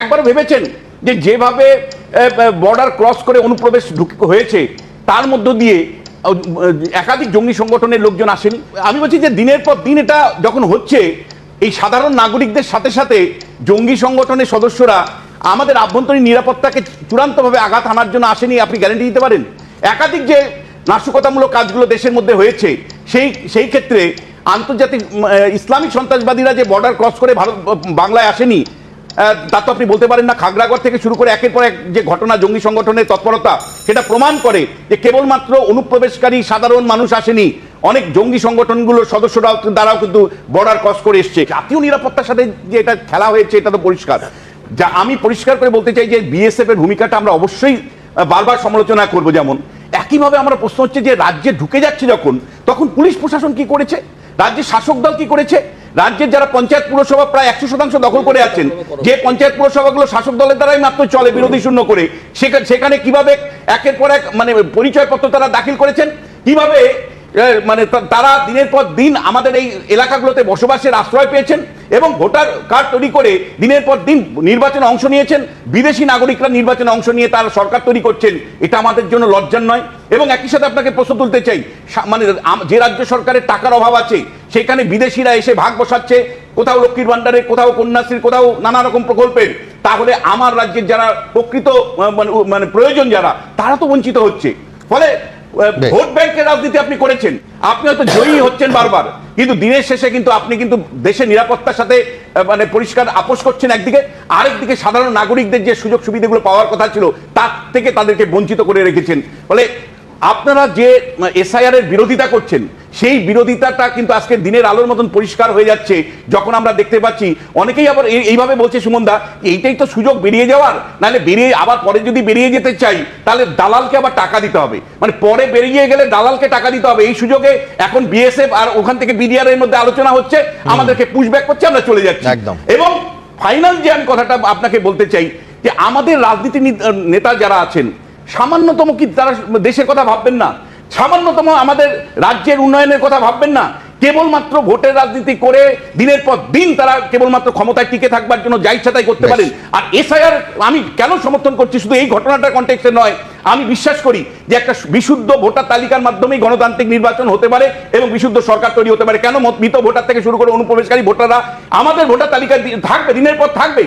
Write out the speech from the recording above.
একবার ভেবেছেন যে যেভাবে বর্ডার ক্রস করে অনুপ্রবেশ হয়েছে তার মধ্য দিয়ে একাধিক জঙ্গি সংগঠনের লোকজন আসেনি? আমি বলছি যে দিনের পর দিন এটা যখন হচ্ছে, এই সাধারণ নাগরিকদের সাথে সাথে জঙ্গি সংগঠনের সদস্যরা আমাদের আভ্যন্তরীণ নিরাপত্তাকে চূড়ান্তভাবে আঘাত আনার জন্য আসেনি, আপনি গ্যারান্টি দিতে পারেন? একাধিক যে নাশকতামূলক কাজগুলো দেশের মধ্যে হয়েছে সেই ক্ষেত্রে আন্তর্জাতিক ইসলামিক সন্ত্রাসবাদীরা যে বর্ডার ক্রস করে ভারত বাংলায় আসেনি তা তো আপনি বলতে পারেন না। খাগড়াগড় থেকে শুরু করে একের পর এক যে ঘটনা, জঙ্গি সংগঠনের তৎপরতা, সেটা প্রমাণ করে যে কেবলমাত্র অনুপ্রবেশকারী সাধারণ মানুষ আসেনি, অনেক জঙ্গি সংগঠনগুলোর সদস্যরাও দ্বারাও কিন্তু বর্ডার ক্রস করে এসছে। জাতীয় নিরাপত্তার সাথে যে এটা খেলা হয়েছে এটা তো পরিষ্কার। যা আমি পরিষ্কার করে বলতে চাই যে বিএসএফ এর ভূমিকাটা আমরা অবশ্যই বারবার সমালোচনা করব। যেমন একইভাবে আমরা প্রশ্ন হচ্ছে যে রাজ্যে ঢুকে যাচ্ছে যখন, তখন পুলিশ প্রশাসন কি করেছে, রাজ্যের শাসক দল কি করেছে? রাজ্যের যারা পঞ্চায়েত পুরসভা প্রায় 100% দখল করে আছেন, যে পঞ্চায়েত পুরসভাগুলো শাসক দলের দ্বারাই মাত্র চলে বিরোধী শূন্য করে, সেখানে কিভাবে একের পর এক পরিচয়পত্র তারা দাখিল করেছেন, কিভাবে তারা দিনের পর দিন আমাদের এই এলাকাগুলোতে বসবাসের আশ্রয় পেয়েছেন এবং ভোটার কার্ড তৈরি করে দিনের পর দিন নির্বাচনে অংশ নিয়েছেন। বিদেশি নাগরিকরা নির্বাচনে অংশ নিয়ে তারা সরকার তৈরি করছেন, এটা আমাদের জন্য লজ্জার নয়? এবং একই সাথে আপনাকে প্রশ্ন তুলতে চাই, যে রাজ্য সরকারের টাকার অভাব আছে সেখানে বিদেশিরা এসে ভাগ বসাচ্ছে, কোথাও লক্ষ্মীর ভান্ডারে, কোথাও কন্যাশ্রীর, কোথাও নানা রকম প্রকল্পের। তাহলে আমার রাজ্যের যারা প্রকৃত প্রয়োজন যারা, তারা তো বঞ্চিত হচ্ছে। ফলে ভোট ব্যাংকের রাজনীতি আপনি করেছেন, আপনি হয়তো জয়ী হচ্ছেন বারবার, কিন্তু দিনের শেষে কিন্তু আপনি কিন্তু দেশের নিরাপত্তার সাথে পরিষ্কার আপোষ করছেন একদিকে, আরেকদিকে সাধারণ নাগরিকদের যে সুযোগ সুবিধাগুলো পাওয়ার কথা ছিল তার থেকে তাদেরকে বঞ্চিত করে রেখেছেন। ফলে আপনারা যে এসআইআর এর বিরোধিতা করছেন, সেই বিরোধিতাটা কিন্তু আজকে দিনের আলোর মতন পরিষ্কার হয়ে যাচ্ছে যখন আমরা দেখতে পাচ্ছি অনেকেই আবার এইভাবে বলছে, সুমনদা এইটাই তো সুযোগ বেরিয়ে যাওয়ার, নাহলে বেরিয়ে আবার পরে যদি বেরিয়ে যেতে চাই তাহলে দালালকে আবার টাকা দিতে হবে, পরে বেরিয়ে গেলে দালালকে টাকা দিতে হবে। এই সুযোগে এখন বিএসএফ আর ওখান থেকে বিডিআর এর মধ্যে আলোচনা হচ্ছে, আমাদেরকে পুশব্যাক করছে, আমরা চলে যাচ্ছি। এবং ফাইনাল যে আমি কথাটা আপনাকে বলতে চাই যে আমাদের রাজনীতি নেতা যারা আছেন, সামান্যতম কি তারা দেশের কথা ভাববেন না? সামান্যতম আমাদের রাজ্যের উন্নয়নের কথা ভাববেন না? কেবলমাত্র ভোটের রাজনীতি করে দিনের পর দিন তারা কেবলমাত্র ক্ষমতায় টিকে থাকবার জন্য যা ইচ্ছা তাই করতে পারেন। আর এসআইআর আমি কেন সমর্থন করছি, শুধু এই ঘটনাটার কনটেক্সটে নয়, আমি বিশ্বাস করি যে একটা বিশুদ্ধ ভোটার তালিকার মাধ্যমেই গণতান্ত্রিক নির্বাচন হতে পারে এবং বিশুদ্ধ সরকার তৈরি হতে পারে। কেন মৃত ভোটার থেকে শুরু করে অনুপ্রবেশকারী ভোটাররা আমাদের ভোটার তালিকায় থাকবে, দিনের পর থাকবে।